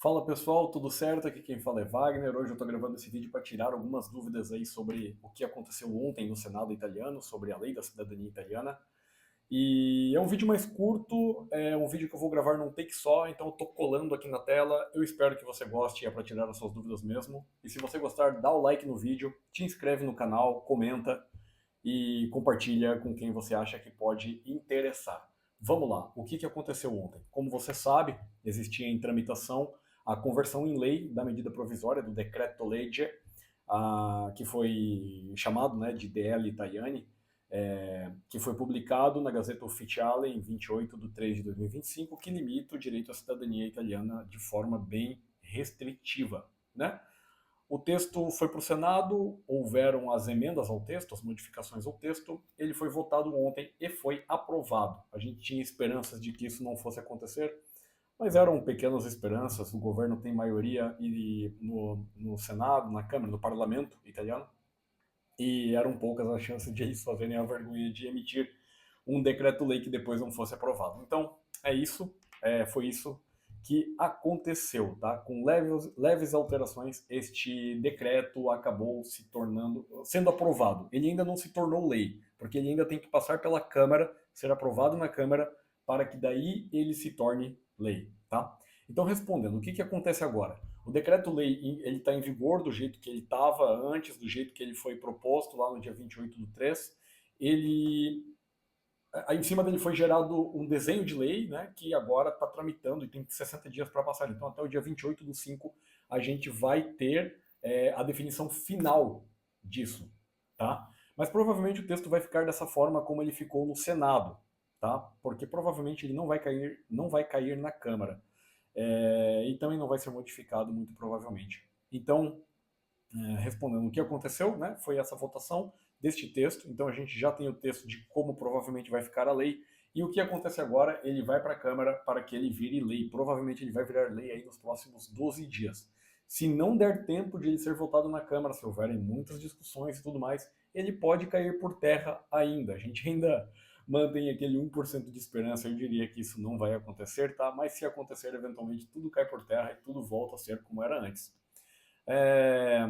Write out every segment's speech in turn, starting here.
Fala pessoal, tudo certo? Aqui quem fala é Wagner. Hoje eu estou gravando esse vídeo para tirar algumas dúvidas aí sobre o que aconteceu ontem no Senado italiano, sobre a lei da cidadania italiana. E é um vídeo mais curto, é um vídeo que eu vou gravar num take só, então eu estou colando aqui na tela. Eu espero que você goste, é para tirar as suas dúvidas mesmo. E se você gostar, dá o like no vídeo, te inscreve no canal, comenta e compartilha com quem você acha que pode interessar. Vamos lá, o que aconteceu ontem? Como você sabe, existia em tramitação a conversão em lei da medida provisória do Decreto-Legge, que foi chamado, né, de DL Tajani, que foi publicado na Gazeta Ufficiale em 28 de 3 de 2025, que limita o direito à cidadania italiana de forma bem restritiva, né? O texto foi para o Senado, houveram as emendas ao texto, as modificações ao texto, ele foi votado ontem e foi aprovado. A gente tinha esperanças de que isso não fosse acontecer, mas eram pequenas esperanças. O governo tem maioria no Senado, na Câmara, no Parlamento italiano, e eram poucas as chances de eles fazerem a vergonha de emitir um decreto-lei que depois não fosse aprovado. Então, é isso, foi isso que aconteceu, tá? Com leves alterações, este decreto acabou sendo aprovado. Ele ainda não se tornou lei, porque ele ainda tem que passar pela Câmara, ser aprovado na Câmara, para que daí ele se torne lei, tá? Então, respondendo, o que acontece agora? O decreto-lei ele está em vigor do jeito que ele estava antes, do jeito que ele foi proposto lá no dia 28 do 3. Ele Aí em cima dele foi gerado um desenho de lei, né, que agora está tramitando e tem 60 dias para passar. Então, até o dia 28 do 5, a gente vai ter a definição final disso, tá? Mas provavelmente o texto vai ficar dessa forma como ele ficou no Senado, tá? Porque provavelmente ele não vai cair na Câmara. E também não vai ser modificado, muito provavelmente. Então, respondendo o que aconteceu, né, foi essa votação deste texto. Então a gente já tem o texto de como provavelmente vai ficar a lei. E o que acontece agora? Ele vai para a Câmara para que ele vire lei. Provavelmente ele vai virar lei aí nos próximos 12 dias. Se não der tempo de ele ser votado na Câmara, se houverem muitas discussões e tudo mais, ele pode cair por terra ainda. A gente ainda mantém aquele 1% de esperança. Eu diria que isso não vai acontecer, tá? Mas se acontecer, eventualmente tudo cai por terra e tudo volta a ser como era antes. É,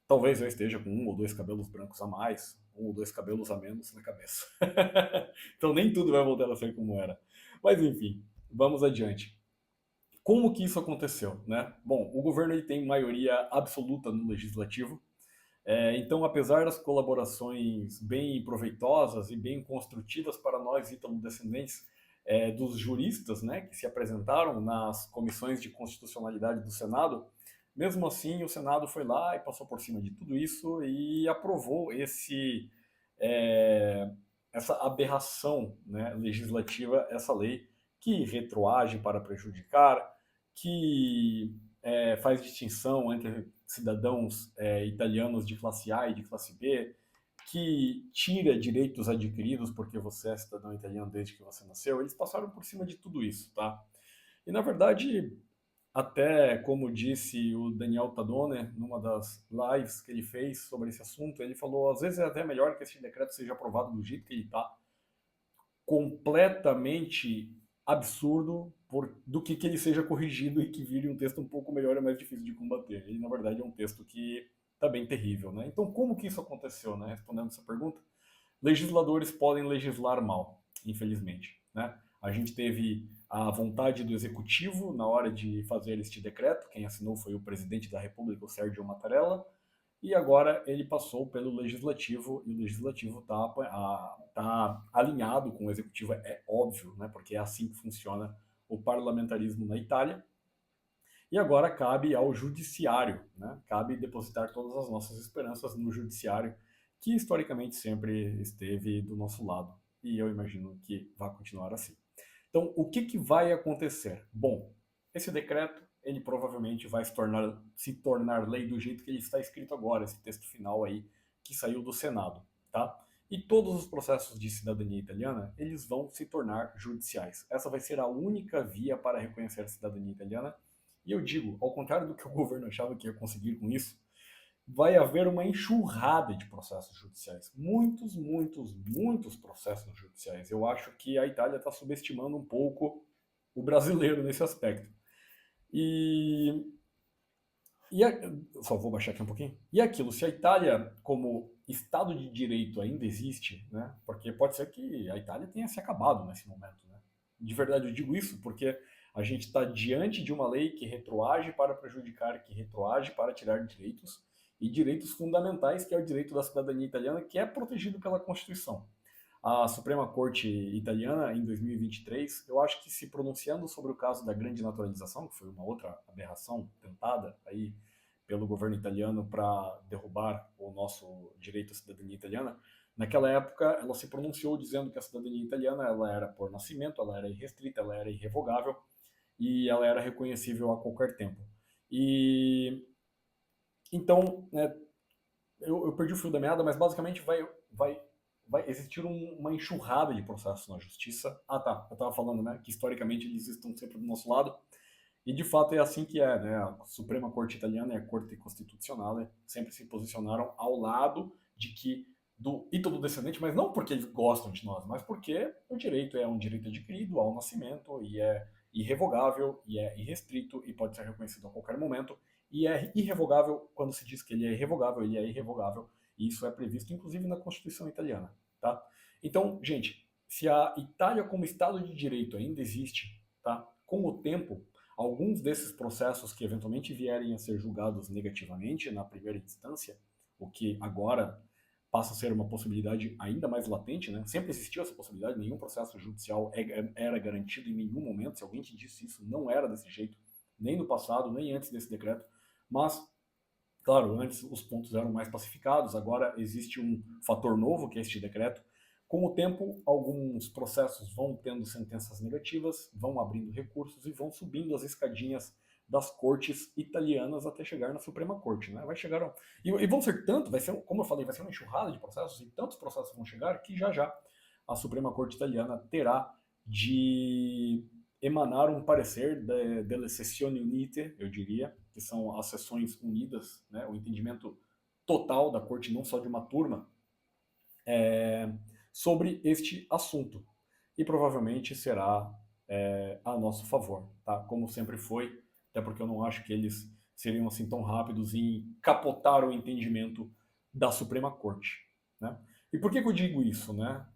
Talvez eu esteja com um ou dois cabelos brancos a mais, um ou dois cabelos a menos na cabeça. Então nem tudo vai voltar a ser como era. Mas enfim, vamos adiante. Como que isso aconteceu, né? Bom, o governo ele tem maioria absoluta no legislativo. Então, apesar das colaborações bem proveitosas e bem construtivas para nós ítalo-descendentes dos juristas, né, que se apresentaram nas comissões de constitucionalidade do Senado, mesmo assim o Senado foi lá e passou por cima de tudo isso e aprovou é, essa aberração, né, legislativa, essa lei que retroage para prejudicar, que faz distinção entre cidadãos italianos de classe A e de classe B, que tira direitos adquiridos porque você é cidadão italiano desde que você nasceu. Eles passaram por cima de tudo isso, tá? E na verdade, até como disse o Daniel Tadone numa das lives que ele fez sobre esse assunto, ele falou: às vezes é até melhor que esse decreto seja aprovado do jeito que ele está, completamente absurdo, do que ele seja corrigido e que vire um texto um pouco melhor e mais difícil de combater. Ele, na verdade, é um texto que está bem terrível, né? Então, como que isso aconteceu, né? Respondendo essa pergunta, legisladores podem legislar mal, infelizmente, né? A gente teve a vontade do executivo na hora de fazer este decreto. Quem assinou foi o presidente da República, o Sérgio Mattarella, e agora ele passou pelo legislativo e o legislativo tá alinhado com o executivo, é óbvio, né, porque é assim que funciona o parlamentarismo na Itália. E agora cabe ao judiciário, né, cabe depositar todas as nossas esperanças no judiciário, que historicamente sempre esteve do nosso lado. E eu imagino que vai continuar assim. Então, o que vai acontecer? Bom, esse decreto ele provavelmente vai se tornar lei do jeito que ele está escrito agora, esse texto final aí que saiu do Senado, tá? E todos os processos de cidadania italiana, eles vão se tornar judiciais. Essa vai ser a única via para reconhecer a cidadania italiana. E eu digo, ao contrário do que o governo achava que ia conseguir com isso, vai haver uma enxurrada de processos judiciais. Muitos, muitos, muitos processos judiciais. Eu acho que a Itália está subestimando um pouco o brasileiro nesse aspecto. E, só vou baixar aqui um pouquinho. E aquilo, se a Itália, como Estado de Direito, ainda existe, né? Porque pode ser que a Itália tenha se acabado nesse momento, né? De verdade, eu digo isso porque a gente está diante de uma lei que retroage para prejudicar, que retroage para tirar direitos, e direitos fundamentais, que é o direito da cidadania italiana, que é protegido pela Constituição. A Suprema Corte Italiana, em 2023, eu acho que se pronunciando sobre o caso da grande naturalização, que foi uma outra aberração tentada aí pelo governo italiano para derrubar o nosso direito à cidadania italiana, naquela época ela se pronunciou dizendo que a cidadania italiana ela era por nascimento, ela era irrestrita, ela era irrevogável e ela era reconhecível a qualquer tempo. E então, né, eu perdi o fio da meada, mas basicamente vai existir uma enxurrada de processos na justiça. Ah, tá. Eu estava falando, né, que historicamente eles estão sempre do nosso lado. E de fato é assim que é, né? A Suprema Corte Italiana e a Corte Constitucional sempre se posicionaram ao lado de que do Ítalo descendente, mas não porque eles gostam de nós, mas porque o direito é um direito adquirido ao nascimento e é irrevogável e é irrestrito e pode ser reconhecido a qualquer momento e é irrevogável quando se diz que ele é irrevogável, ele é irrevogável e isso é previsto inclusive na Constituição italiana, tá? Então, gente, se a Itália como Estado de Direito ainda existe, tá? Com o tempo alguns desses processos que eventualmente vierem a ser julgados negativamente na primeira instância, o que agora passa a ser uma possibilidade ainda mais latente, né? Sempre existiu essa possibilidade, nenhum processo judicial era garantido em nenhum momento, se alguém te disse isso, não era desse jeito, nem no passado, nem antes desse decreto, mas, claro, antes os pontos eram mais pacificados, agora existe um fator novo, que é este decreto. Com o tempo, alguns processos vão tendo sentenças negativas, vão abrindo recursos e vão subindo as escadinhas das cortes italianas até chegar na Suprema Corte, né? Vai chegar e vão ser tanto, vai ser, como eu falei, vai ser uma enxurrada de processos e tantos processos vão chegar que já já a Suprema Corte italiana terá de emanar um parecer delle sessioni unite, eu diria, que são as sessões unidas, né? O entendimento total da corte, não só de uma turma, sobre este assunto. E provavelmente será a nosso favor, tá? Como sempre foi, até porque eu não acho que eles seriam assim tão rápidos em capotar o entendimento da Suprema Corte, né? E por que, que eu digo isso, né?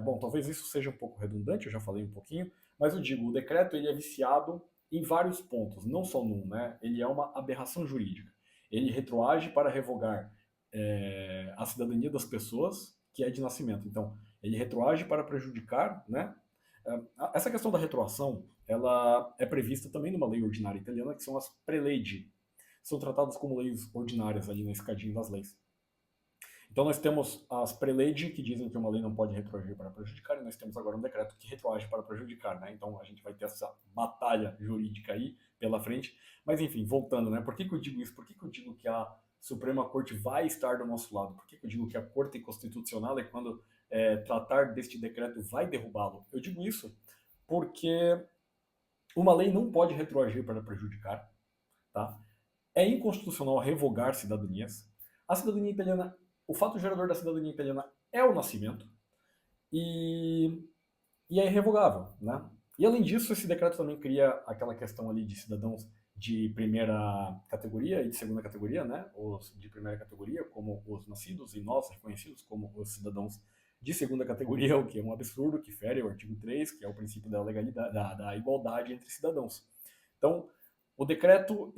Bom, talvez isso seja um pouco redundante, eu já falei um pouquinho, mas eu digo, o decreto ele é viciado em vários pontos, não só num, né? Ele é uma aberração jurídica. Ele retroage para revogar a cidadania das pessoas, que é de nascimento. Então, ele retroage para prejudicar, né? Essa questão da retroação, ela é prevista também numa lei ordinária italiana, que são as prelegi. São tratadas como leis ordinárias ali na escadinha das leis. Então nós temos as prelegi, que dizem que uma lei não pode retroagir para prejudicar, e nós temos agora um decreto que retroage para prejudicar, né? Então a gente vai ter essa batalha jurídica aí pela frente. Mas enfim, voltando, né? Por que, que eu digo isso? Por que, que eu digo que a Suprema Corte vai estar do nosso lado? Por que, que eu digo que a Corte Constitucional é quando tratar deste decreto vai derrubá-lo? Eu digo isso porque uma lei não pode retroagir para prejudicar, tá? É inconstitucional revogar cidadanias. A cidadania italiana, o fato gerador da cidadania italiana é o nascimento e, e é irrevogável, né? E além disso, esse decreto também cria aquela questão ali de cidadãos de primeira categoria e de segunda categoria, né? Os de primeira categoria, como os nascidos e nós reconhecidos como os cidadãos de segunda categoria, o que é um absurdo, que fere o artigo 3, que é o princípio da legalidade, da igualdade entre cidadãos. Então, o decreto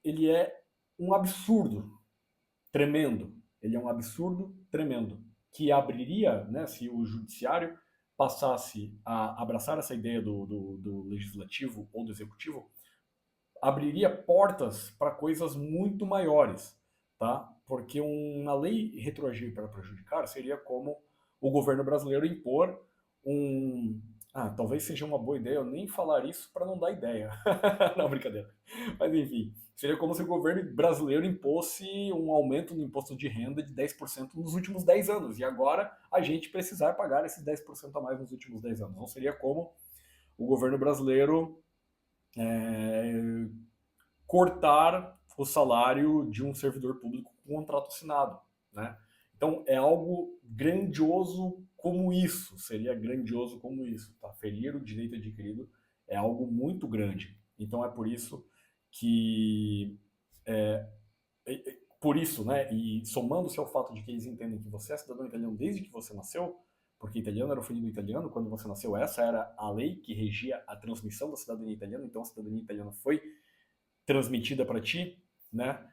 ele é um absurdo tremendo. Ele é um absurdo tremendo que abriria, né, se o judiciário passasse a abraçar essa ideia do legislativo ou do executivo, abriria portas para coisas muito maiores, tá? Porque uma lei retroagir para prejudicar seria como o governo brasileiro impor um. Ah, talvez seja uma boa ideia eu nem falar isso para não dar ideia. Não, brincadeira. Mas enfim, seria como se o governo brasileiro impôsse um aumento no imposto de renda de 10% nos últimos 10 anos. E agora a gente precisar pagar esses 10% a mais nos últimos 10 anos. Não seria como o governo brasileiro é, cortar o salário de um servidor público com contrato assinado, né? Então é algo grandioso como isso, seria grandioso como isso, tá? Ferir o direito adquirido é algo muito grande. Então é por isso que por isso, né, e somando-se ao fato de que eles entendem que você é cidadão italiano desde que você nasceu, porque italiano era o filho do italiano, quando você nasceu, essa era a lei que regia a transmissão da cidadania italiana, então a cidadania italiana foi transmitida para ti, né?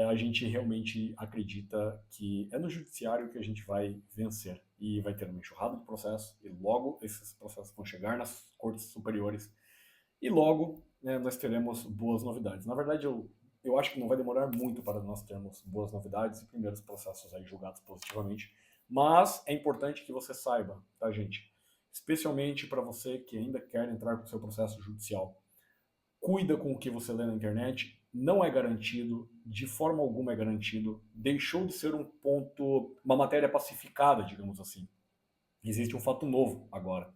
A gente realmente acredita que é no judiciário que a gente vai vencer e vai ter uma enxurrada de processos e logo esses processos vão chegar nas cortes superiores e logo, né, nós teremos boas novidades. Na verdade, eu acho que não vai demorar muito para nós termos boas novidades e primeiros processos aí julgados positivamente, mas é importante que você saiba, tá, gente? Especialmente para você que ainda quer entrar com o seu processo judicial. Cuida com o que você lê na internet, não é garantido, de forma alguma é garantido, deixou de ser um ponto, uma matéria pacificada, digamos assim. Existe um fato novo agora.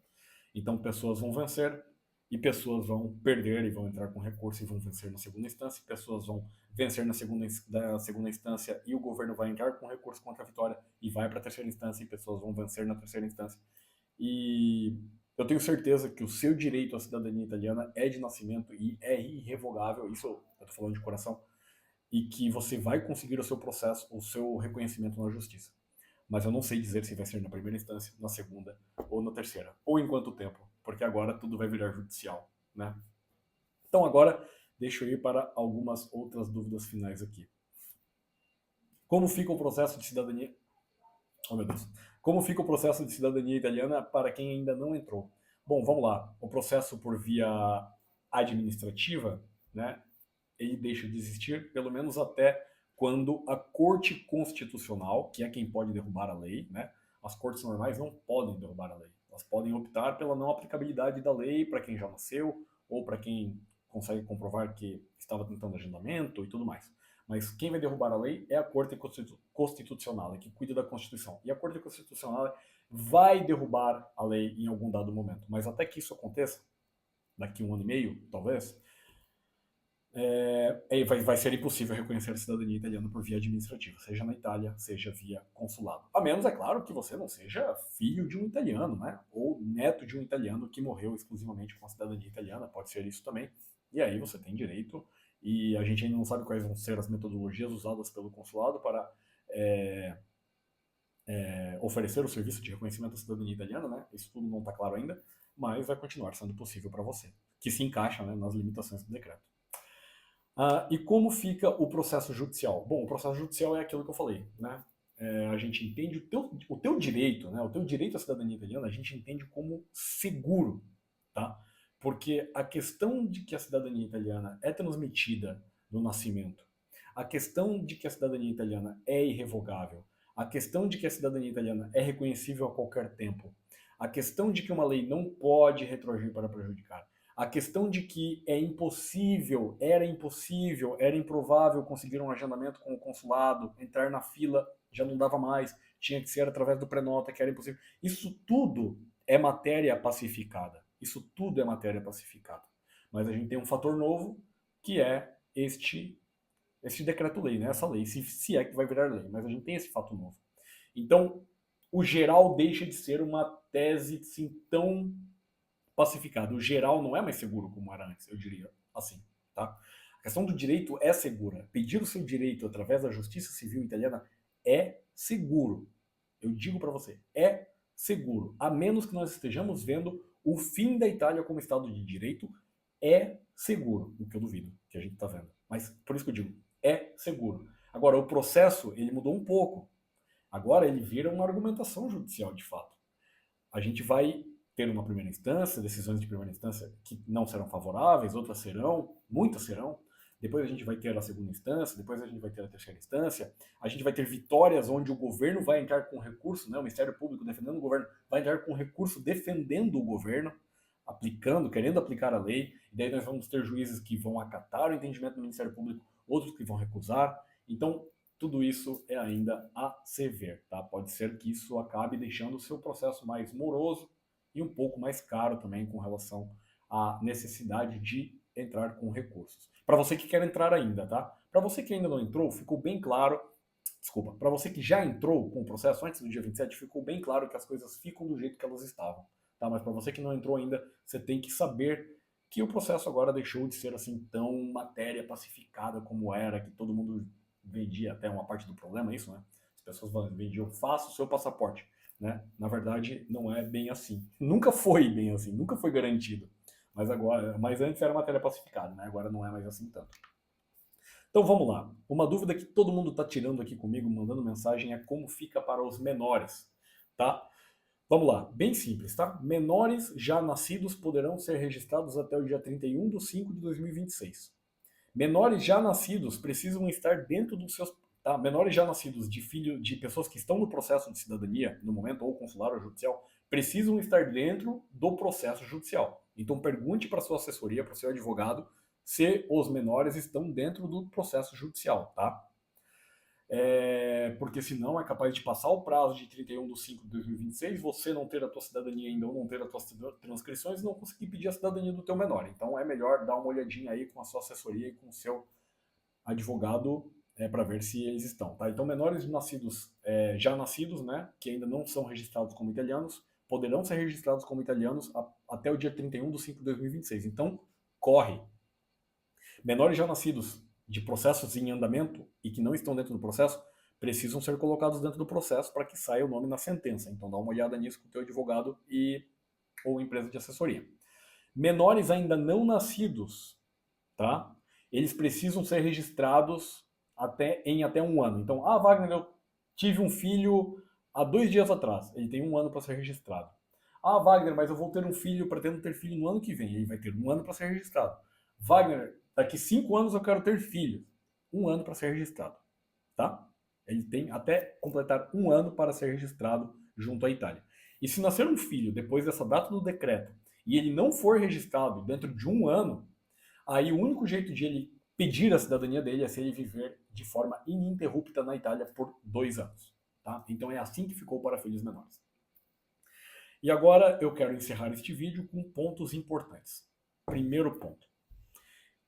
Então pessoas vão vencer e pessoas vão perder e vão entrar com recurso e vão vencer na segunda instância, pessoas vão vencer na segunda instância e o governo vai entrar com recurso contra a vitória e vai para a terceira instância e pessoas vão vencer na terceira instância. E eu tenho certeza que o seu direito à cidadania italiana é de nascimento e é irrevogável, isso eu estou falando de coração, e que você vai conseguir o seu processo, o seu reconhecimento na justiça. Mas eu não sei dizer se vai ser na primeira instância, na segunda ou na terceira, ou em quanto tempo, porque agora tudo vai virar judicial, né? Então agora deixa eu ir para algumas outras dúvidas finais aqui. Como fica o processo de cidadania? Oh, meu Deus. Como fica o processo de cidadania italiana para quem ainda não entrou? Bom, vamos lá. O processo por via administrativa, né, ele deixa de existir, pelo menos até quando a Corte Constitucional, que é quem pode derrubar a lei, né, as cortes normais não podem derrubar a lei. Elas podem optar pela não aplicabilidade da lei para quem já nasceu ou para quem consegue comprovar que estava tentando agendamento e tudo mais. Mas quem vai derrubar a lei é a Corte Constitucional, que cuida da Constituição. E a Corte Constitucional vai derrubar a lei em algum dado momento. Mas até que isso aconteça, daqui 1 ano e meio, talvez, vai ser impossível reconhecer a cidadania italiana por via administrativa, seja na Itália, seja via consulado. A menos, é claro, que você não seja filho de um italiano, né? Ou neto de um italiano que morreu exclusivamente com a cidadania italiana, pode ser isso também. E aí você tem direito, e a gente ainda não sabe quais vão ser as metodologias usadas pelo consulado para oferecer o serviço de reconhecimento da cidadania italiana, né? Isso tudo não está claro ainda, mas vai continuar sendo possível para você, que se encaixa, né, nas limitações do decreto. E como fica o processo judicial? Bom, o processo judicial é aquilo que eu falei, né? A gente entende o teu direito, né? O teu direito à cidadania italiana, a gente entende como seguro, tá? Porque a questão de que a cidadania italiana é transmitida no nascimento, a questão de que a cidadania italiana é irrevogável, a questão de que a cidadania italiana é reconhecível a qualquer tempo, a questão de que uma lei não pode retroagir para prejudicar, a questão de que era impossível, era improvável conseguir um agendamento com o consulado, entrar na fila já não dava mais, tinha que ser através do prenota, que era impossível. Isso tudo é matéria pacificada. Isso tudo é matéria pacificada. Mas a gente tem um fator novo, que é este decreto-lei, né? Essa lei, se é que vai virar lei, mas a gente tem esse fato novo. Então, o geral deixa de ser uma tese assim, tão pacificado. O geral não é mais seguro como era antes, eu diria assim, tá? A questão do direito é segura. Pedir o seu direito através da justiça civil italiana é seguro. Eu digo para você, é seguro. A menos que nós estejamos vendo o fim da Itália como Estado de Direito, é seguro. O que eu duvido que a gente está vendo. Mas por isso que eu digo, é seguro. Agora, o processo, ele mudou um pouco. Agora ele vira uma argumentação judicial, de fato. A gente vai ter uma primeira instância, decisões de primeira instância que não serão favoráveis, outras serão, muitas serão. Depois a gente vai ter a segunda instância, depois a gente vai ter a terceira instância. A gente vai ter vitórias onde o governo vai entrar com recurso, né? O Ministério Público defendendo o governo vai entrar com recurso defendendo o governo, aplicando, querendo aplicar a lei. E daí nós vamos ter juízes que vão acatar o entendimento do Ministério Público, outros que vão recusar. Então, tudo isso é ainda a se ver, tá? Pode ser que isso acabe deixando o seu processo mais moroso e um pouco mais caro também com relação à necessidade de entrar com recursos. Para você que quer entrar ainda, tá? Para você que ainda não entrou, ficou bem claro, desculpa, para você que já entrou com o processo antes do dia 27, ficou bem claro que as coisas ficam do jeito que elas estavam, tá? Mas para você que não entrou ainda, você tem que saber que o processo agora deixou de ser assim tão matéria pacificada como era, que todo mundo vendia, até uma parte do problema é isso, né? As pessoas vendiam, faça o seu passaporte, né? Na verdade, não é bem assim. Nunca foi bem assim, nunca foi garantido. Mas antes era matéria pacificada, né? Agora não é mais assim tanto. Então vamos lá. Uma dúvida que todo mundo está tirando aqui comigo, mandando mensagem, é como fica para os menores, tá? Vamos lá, bem simples, tá? Menores já nascidos poderão ser registrados até o dia 31 de 5 de 2026. Menores já nascidos precisam estar dentro dos seus... Tá? Menores já nascidos de pessoas que estão no processo de cidadania, no momento, ou consular ou judicial, precisam estar dentro do processo judicial. Então pergunte para sua assessoria, para o seu advogado, se os menores estão dentro do processo judicial, tá? Porque senão é capaz de passar o prazo de 31 de 5 de 2026, você não ter a tua cidadania ainda ou não ter as tuas transcrições e não conseguir pedir a cidadania do teu menor. Então é melhor dar uma olhadinha aí com a sua assessoria e com o seu advogado para ver se eles estão. Tá? Então menores nascidos, já nascidos, né, que ainda não são registrados como italianos, poderão ser registrados como italianos até o dia 31 de 5 de 2026. Então corre! Menores já nascidos de processos em andamento e que não estão dentro do processo precisam ser colocados dentro do processo para que saia o nome na sentença. Então dá uma olhada nisso com o teu advogado ou empresa de assessoria. Menores ainda não nascidos, tá? Eles precisam ser registrados em até um ano. Então, Wagner, eu tive um filho há 2 dias atrás. Ele tem 1 ano para ser registrado. Wagner, mas eu vou ter um filho, pretendo ter filho no ano que vem. Ele vai ter 1 ano para ser registrado. Wagner, daqui 5 anos eu quero ter filho. 1 ano para ser registrado, tá? Ele tem até completar 1 ano para ser registrado junto à Itália. E se nascer um filho depois dessa data do decreto e ele não for registrado dentro de 1 ano, aí o único jeito de ele pedir a cidadania dele é se ele viver de forma ininterrupta na Itália por 2 anos. Tá? Então é assim que ficou para filhos menores. E agora eu quero encerrar este vídeo com pontos importantes. Primeiro ponto.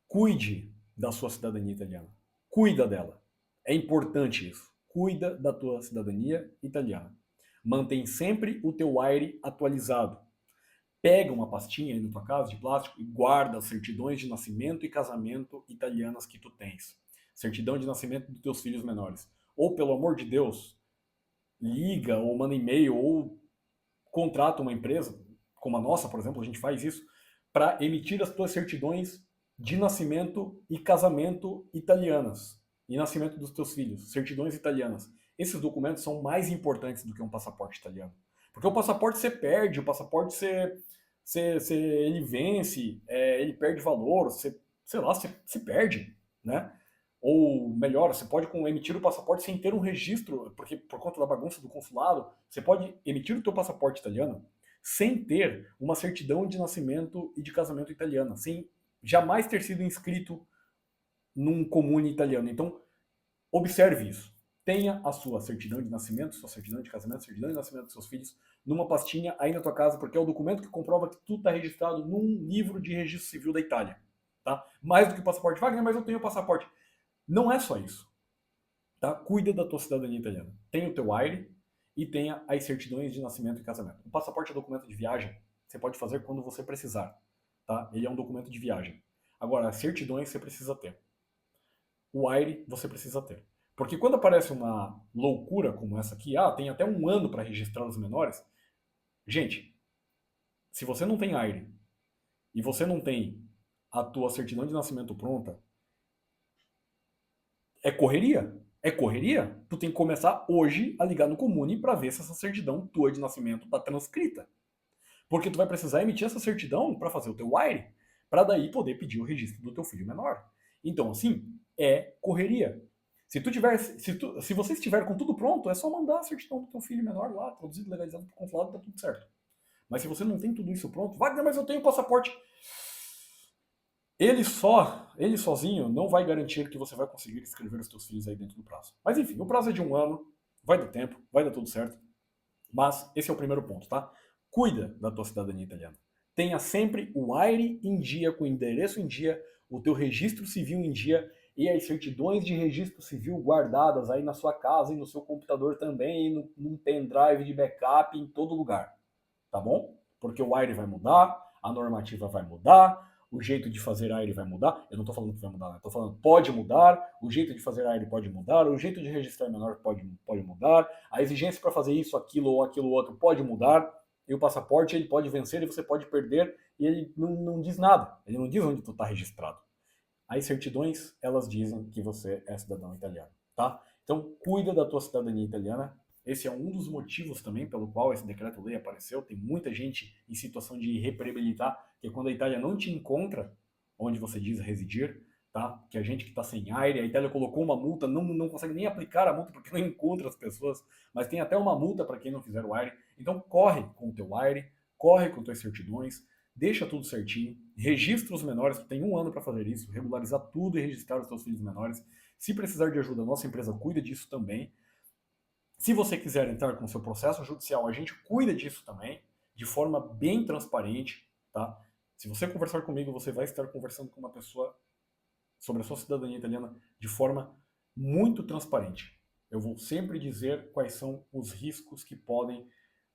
Cuide da sua cidadania italiana. Cuida dela. É importante isso. Cuida da tua cidadania italiana. Mantém sempre o teu aire atualizado. Pega uma pastinha aí na tua casa de plástico e guarda as certidões de nascimento e casamento italianas que tu tens. Certidão de nascimento dos teus filhos menores. Ou, pelo amor de Deus, liga ou manda e-mail ou contrata uma empresa, como a nossa, por exemplo, a gente faz isso, para emitir as tuas certidões de nascimento e casamento italianas. E nascimento dos teus filhos, certidões italianas. Esses documentos são mais importantes do que um passaporte italiano. Porque o passaporte você perde, o passaporte ele vence, ele perde valor, você perde, né? Ou melhor, você pode emitir o passaporte sem ter um registro, porque por conta da bagunça do consulado, você pode emitir o teu passaporte italiano sem ter uma certidão de nascimento e de casamento italiana, sem jamais ter sido inscrito num comune italiano. Então, observe isso. Tenha a sua certidão de nascimento, sua certidão de casamento, certidão de nascimento dos seus filhos numa pastinha aí na tua casa, porque é o documento que comprova que tu está registrado num livro de registro civil da Itália. Tá? Mais do que o passaporte. Wagner, mas eu tenho o passaporte. Não é só isso. Tá? Cuida da tua cidadania italiana. Tenha o teu AIRE e tenha as certidões de nascimento e casamento. O passaporte é documento de viagem. Você pode fazer quando você precisar. Tá? Ele é um documento de viagem. Agora, as certidões você precisa ter. O AIRE você precisa ter. Porque quando aparece uma loucura como essa aqui, tem até 1 ano para registrar os menores. Gente, se você não tem AIRE e você não tem a tua certidão de nascimento pronta, é correria. É correria. Tu tem que começar hoje a ligar no Comune para ver se essa certidão tua de nascimento está transcrita. Porque tu vai precisar emitir essa certidão para fazer o teu AIRE, para daí poder pedir o registro do teu filho menor. Então, assim, é correria. Se você estiver com tudo pronto, é só mandar a certidão do teu filho menor lá, traduzido, legalizado pro consulado, tá tudo certo. Mas se você não tem tudo isso pronto, Wagner, mas eu tenho passaporte. Ele sozinho, não vai garantir que você vai conseguir inscrever os teus filhos aí dentro do prazo. Mas enfim, o prazo é de 1 ano, vai dar tempo, vai dar tudo certo. Mas esse é o primeiro ponto, tá? Cuida da tua cidadania italiana. Tenha sempre o AIRE em dia, com o endereço em dia, o teu registro civil em dia e as certidões de registro civil guardadas aí na sua casa e no seu computador também, e num pendrive de backup em todo lugar. Tá bom? Porque o AIRE vai mudar, a normativa vai mudar, o jeito de fazer AIRE vai mudar. Eu não estou falando que vai mudar, né? Estou falando pode mudar, o jeito de fazer AIRE pode mudar, o jeito de registrar menor pode mudar, a exigência para fazer isso, aquilo ou aquilo outro pode mudar, e o passaporte ele pode vencer e você pode perder, e ele não diz nada, ele não diz onde tu está registrado. As certidões, elas dizem que você é cidadão italiano, tá? Então, cuida da tua cidadania italiana. Esse é um dos motivos também pelo qual esse decreto-lei apareceu. Tem muita gente em situação de irreperibilitar, que é quando a Itália não te encontra onde você diz residir, tá? Que a gente que está sem aire, a Itália colocou uma multa, não consegue nem aplicar a multa porque não encontra as pessoas, mas tem até uma multa para quem não fizer o aire. Então, corre com o teu aire, corre com tuas certidões, deixa tudo certinho, registra os menores, tu tem 1 ano para fazer isso, regularizar tudo e registrar os teus filhos menores. Se precisar de ajuda, a nossa empresa cuida disso também. Se você quiser entrar com o seu processo judicial, a gente cuida disso também, de forma bem transparente, tá? Se você conversar comigo, você vai estar conversando com uma pessoa sobre a sua cidadania italiana de forma muito transparente. Eu vou sempre dizer quais são os riscos que podem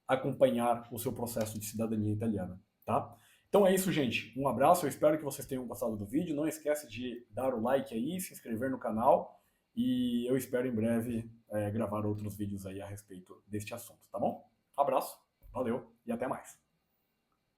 acompanhar o seu processo de cidadania italiana, tá? Então é isso, gente. Um abraço, eu espero que vocês tenham gostado do vídeo. Não esquece de dar o like aí, se inscrever no canal e eu espero em breve gravar outros vídeos aí a respeito deste assunto, tá bom? Abraço, valeu!